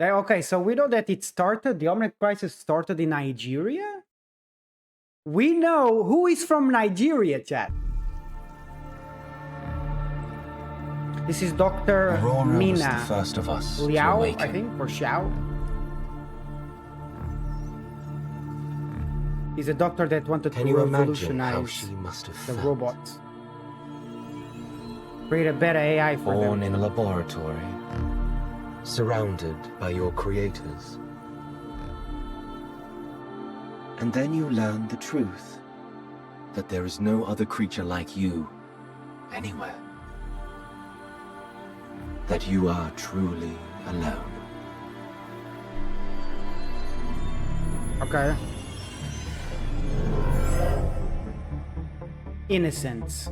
Okay, so we know that it started, the Omnic crisis started in Nigeria? We know who is from Nigeria, chat. This is Dr. Aurora Mina was the first of us to Liao, awaken. I think, or Xiao. He's a doctor that wanted Can to you imagine how revolutionize she must have the felt? robots. Create a better AI for Born them. in a laboratory, surrounded by your creators. And then you learn the truth, that there is no other creature like you anywhere. That you are truly alone. Okay. Innocence.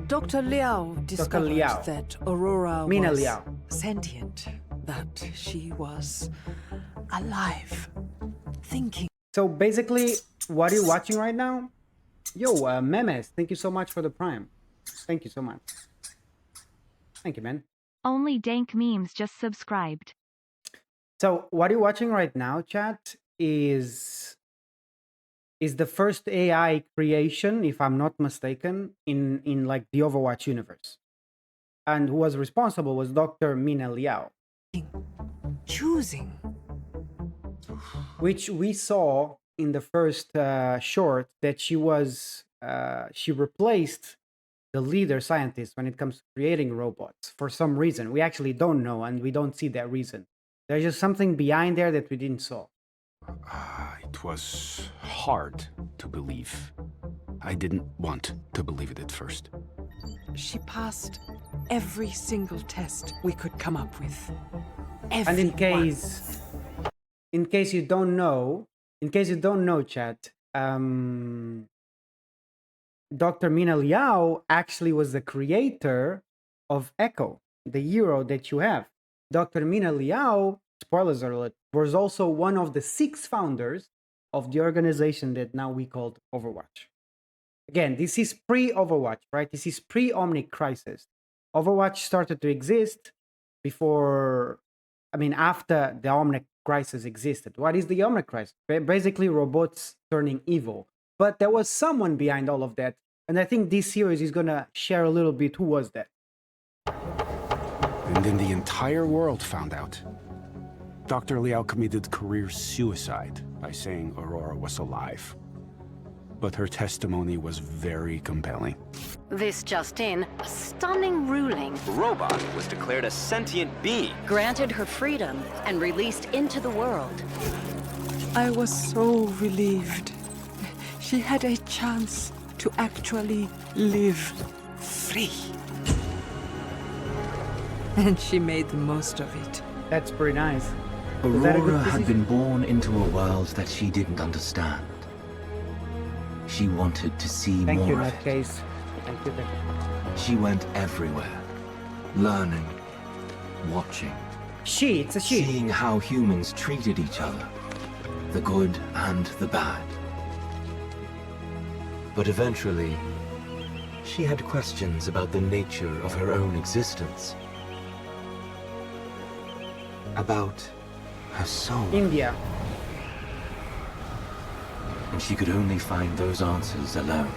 Dr. Liao discovered Liao. that Aurora Mina was Liao. sentient, that she was alive, thinking. So basically, what are you watching right now? Yo, Memes, thank you so much for the Prime. Thank you so much. Thank you, man. Only dank memes just subscribed. So what you're watching right now, chat, is the first AI creation, if I'm not mistaken, in like the Overwatch universe. And who was responsible was Dr. Mina Liao, Choosing. which we saw in the first short that she replaced the leader scientist when it comes to creating robots for some reason. We actually don't know, and we don't see that reason. There's just something behind there that we didn't saw. It was hard to believe. I didn't want to believe it at first. She passed every single test we could come up with. And in case you don't know, chat, Dr. Mina Liao actually was the creator of Echo, the hero that you have. Dr. Mina Liao, spoilers alert, was also one of the 6 founders of the organization that now we called Overwatch. Again, this is pre-Overwatch, right? This is pre-Omnic crisis. Overwatch started to exist before, after the Omnic crisis existed. What is the Omnic crisis? Basically, robots turning evil. But there was someone behind all of that. And I think this series is going to share a little bit who was that. And then the entire world found out. Dr. Liao committed career suicide by saying Aurora was alive. But her testimony was very compelling. This just in, a stunning ruling The robot was declared a sentient being. granted her freedom and released into the world. I was so relieved. She had a chance to actually live free. And she made the most of it. That's pretty nice. Was that a good Aurora had decision? been born into a world that she didn't understand. She wanted to see Thank you, more of it. Nutcase. Thank you. She went everywhere, learning, watching, It's a she. seeing how humans treated each other, the good and the bad. But eventually, she had questions about the nature of her own existence. About her soul. India. And she could only find those answers alone.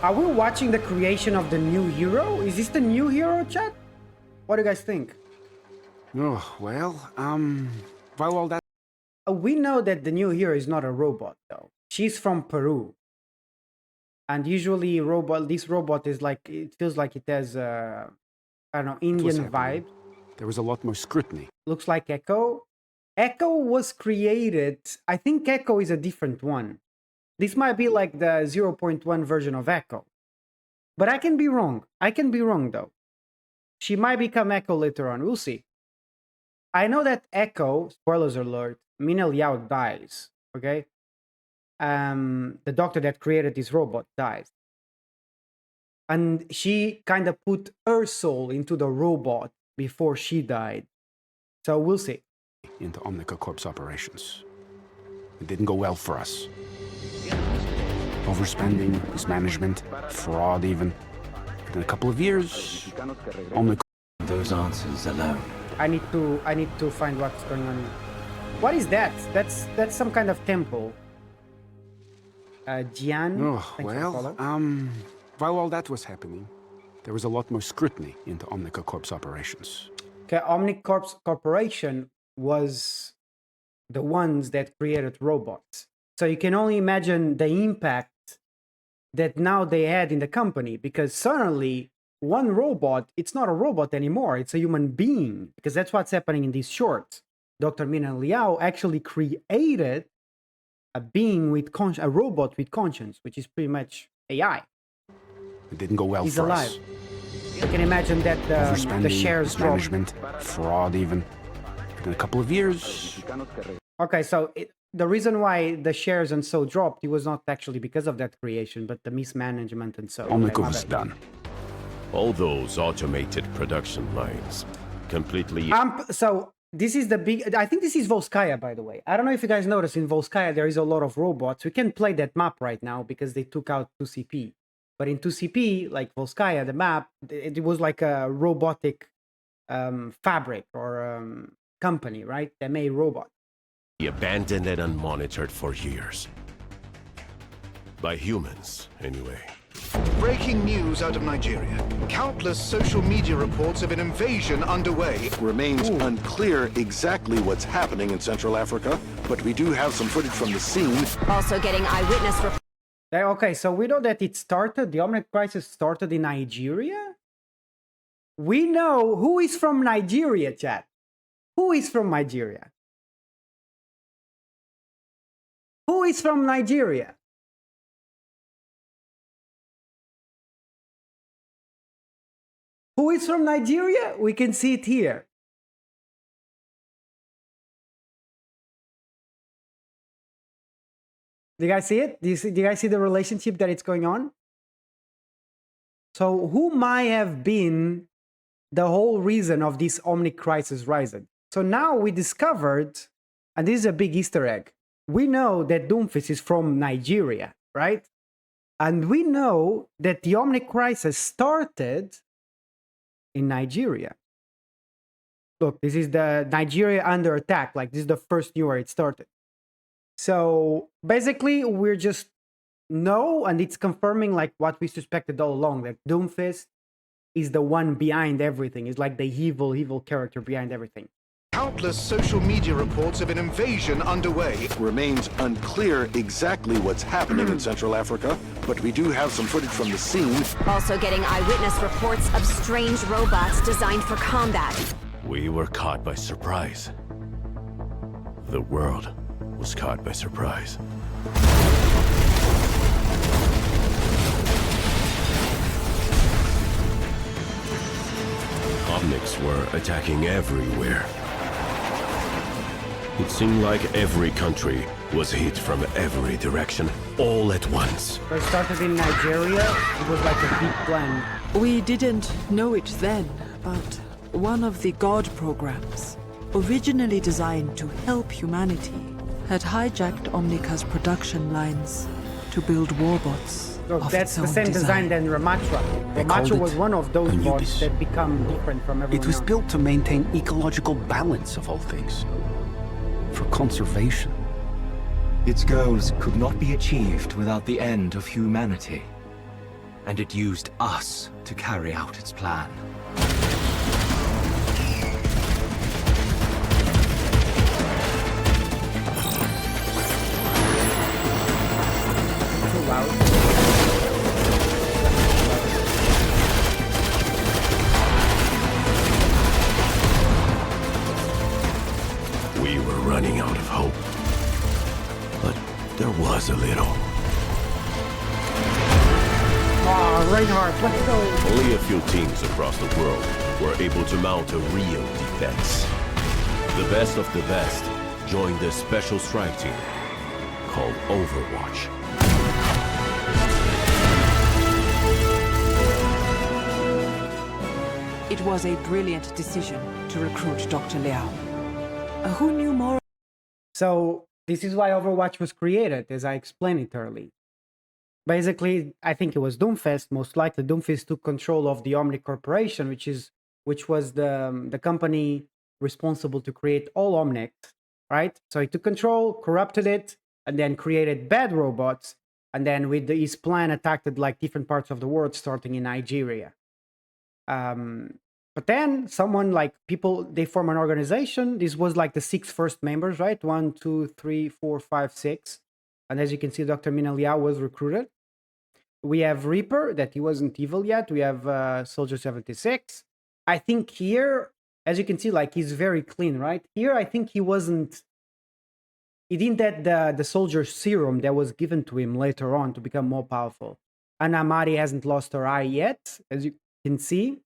Are we watching the creation of the new hero? Is this the new hero, chat? What do you guys think? Oh, well, all that... We know that the new hero is not a robot, though. She's from Peru. And usually this robot is like, it feels like it has, I don't know, Indian vibe. There was a lot more scrutiny. Looks like Echo. Echo was created, I think Echo is a different one. This might be like the 0.1 version of Echo. But I can be wrong. Though. She might become Echo later on. We'll see. I know that Echo, spoilers alert, Mina Liao dies. Okay? The doctor that created this robot dies. And she kind of put her soul into the robot before she died. So we'll see. Into Omnica Corp's operations. It didn't go well for us. Overspending, mismanagement, fraud even. Within a couple of years, Omnica Those answers alone. I need to find what's going on. What is that? That's some kind of temple. Jian. Oh, thanks for the well, follow. while all that was happening, there was a lot more scrutiny into Omnica Corp's operations. Okay, Omnic Corporation was the ones that created robots. So you can only imagine the impact that now they had in the company, because suddenly one robot, it's not a robot anymore, it's a human being, because that's what's happening in these shorts. Dr. Mina Liao actually created a being with a robot with conscience, which is pretty much AI. It didn't go well He's for alive. us. You can imagine that the Overspending, shares dropped. mismanagement, fraud even. In a couple of years, Okay, so the reason why the shares and so dropped, it was not actually because of that creation, but the mismanagement and so. Omnica Okay, my was bad. done. All those automated production lines. Completely. So this is the big. I think this is Volskaya, by the way. I don't know if you guys noticed, in Volskaya there is a lot of robots. We can play that map right now because they took out 2CP. But in 2CP, like Volskaya, the map, it was like a robotic fabric or company, right? They made robots. Abandoned and unmonitored for years. By humans, anyway. Breaking news out of Nigeria. Countless social media reports of an invasion underway. Remains unclear exactly what's happening in Central Africa, but we do have some footage from the scene. Also getting eyewitness reports. Okay, so we know that it started, the Omnic crisis started in Nigeria? We know who is from Nigeria, chat. Who is from Nigeria? Who is from Nigeria? Who is from Nigeria? We can see it here. Do you guys see it? Do you guys see the relationship that it's going on? So who might have been the whole reason of this Omnic crisis rising? So now we discovered, and this is a big Easter egg, we know that Doomfist is from Nigeria, right? And we know that the Omnic crisis started in Nigeria. Look, this is the Nigeria under attack. Like, this is the first news where it started. So basically, we're just know, and it's confirming like what we suspected all along, that Doomfist is the one behind everything. It's like the evil character behind everything. Countless social media reports of an invasion underway. Remains unclear exactly what's happening in Central Africa, but we do have some footage from the scene. Also getting eyewitness reports of strange robots designed for combat. We were caught by surprise. The world was caught by surprise. Omnics were attacking everywhere. It seemed like every country was hit from every direction, all at once. So it started in Nigeria. It was like a big plan. We didn't know it then, but one of the God programs, originally designed to help humanity, had hijacked Omnica's production lines to build warbots. So of that's its the own same design than Ramatra. They called Ramatra was it one of those Anubis. bots that become different from everyone It was else. built to maintain ecological balance of all things. For conservation. Its goals could not be achieved without the end of humanity. And it used us to carry out its plan. Too loud. We were running out of hope. But there was a little. Oh, Reinhardt, let's go. Only a few teams across the world were able to mount a real defense. The best of the best joined the special strike team called Overwatch. It was a brilliant decision to recruit Dr. Liao. Who knew more? So this is why Overwatch was created, as I explained it early. Basically, I think it was Doomfist. Most likely, Doomfist took control of the Omnic Corporation, which is which was the company responsible to create all Omnic, right? So he took control, corrupted it, and then created bad robots. And then with his plan, attacked like different parts of the world, starting in Nigeria. But then someone like people, they form an organization. This was like the 6 first members, right? 1, 2, 3, 4, 5, 6. And as you can see, Dr. Mina Liao was recruited. We have Reaper, that he wasn't evil yet. We have Soldier 76. I think here, as you can see, like he's very clean, right? Here, I think he didn't get the soldier serum that was given to him later on to become more powerful. And Amari hasn't lost her eye yet, as you can see.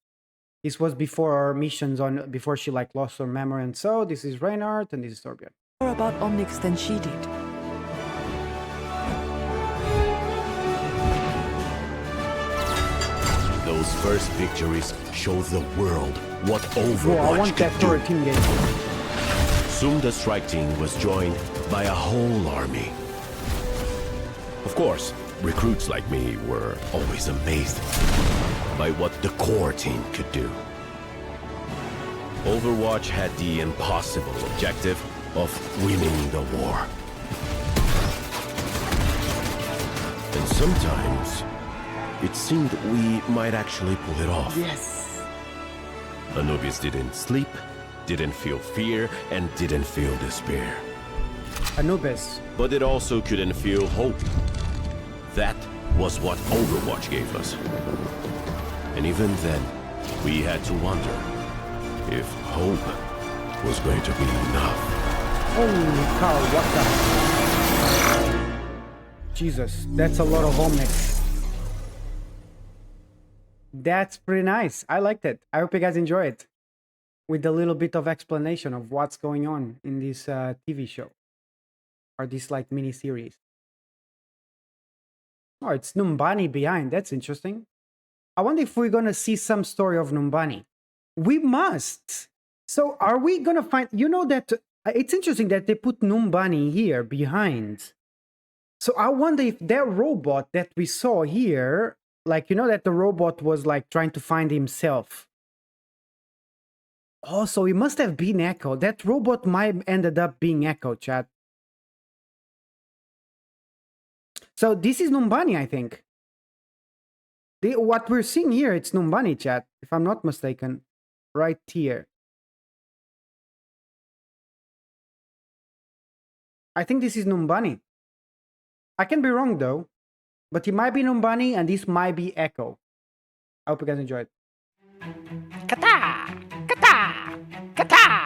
This was before our missions before she like lost her memory. And so this is Reinhardt and this is Torbjörn. More about Omnics than she did. Those first victories showed the world what Overwatch Whoa, I want could that do. for a team game. Soon the strike team was joined by a whole army. Of course, recruits like me were always amazed by what the core team could do. Overwatch had the impossible objective of winning the war. And sometimes, it seemed we might actually pull it off. Yes. Anubis didn't sleep, didn't feel fear, and didn't feel despair. Anubis. But it also couldn't feel hope. That was what Overwatch gave us. And even then, we had to wonder if hope was going to be enough. Holy cow, what the... Jesus, that's a lot of Omnic. That's pretty nice. I liked it. I hope you guys enjoy it. With a little bit of explanation of what's going on in this TV show. Or this like mini series. Oh, it's Numbani behind. That's interesting. I wonder if we're gonna see some story of Numbani. We must. So are we gonna find... You know that... It's interesting that they put Numbani here behind. So I wonder if that robot that we saw here... Like, you know that the robot was like trying to find himself. Oh, so it must have been Echo. That robot might ended up being Echo, chat. So this is Numbani, I think. What we're seeing here, it's Numbani, chat, if I'm not mistaken. Right here. I think this is Numbani. I can be wrong, though. But it might be Numbani, and this might be Echo. I hope you guys enjoyed. Kata! Kata! Kata!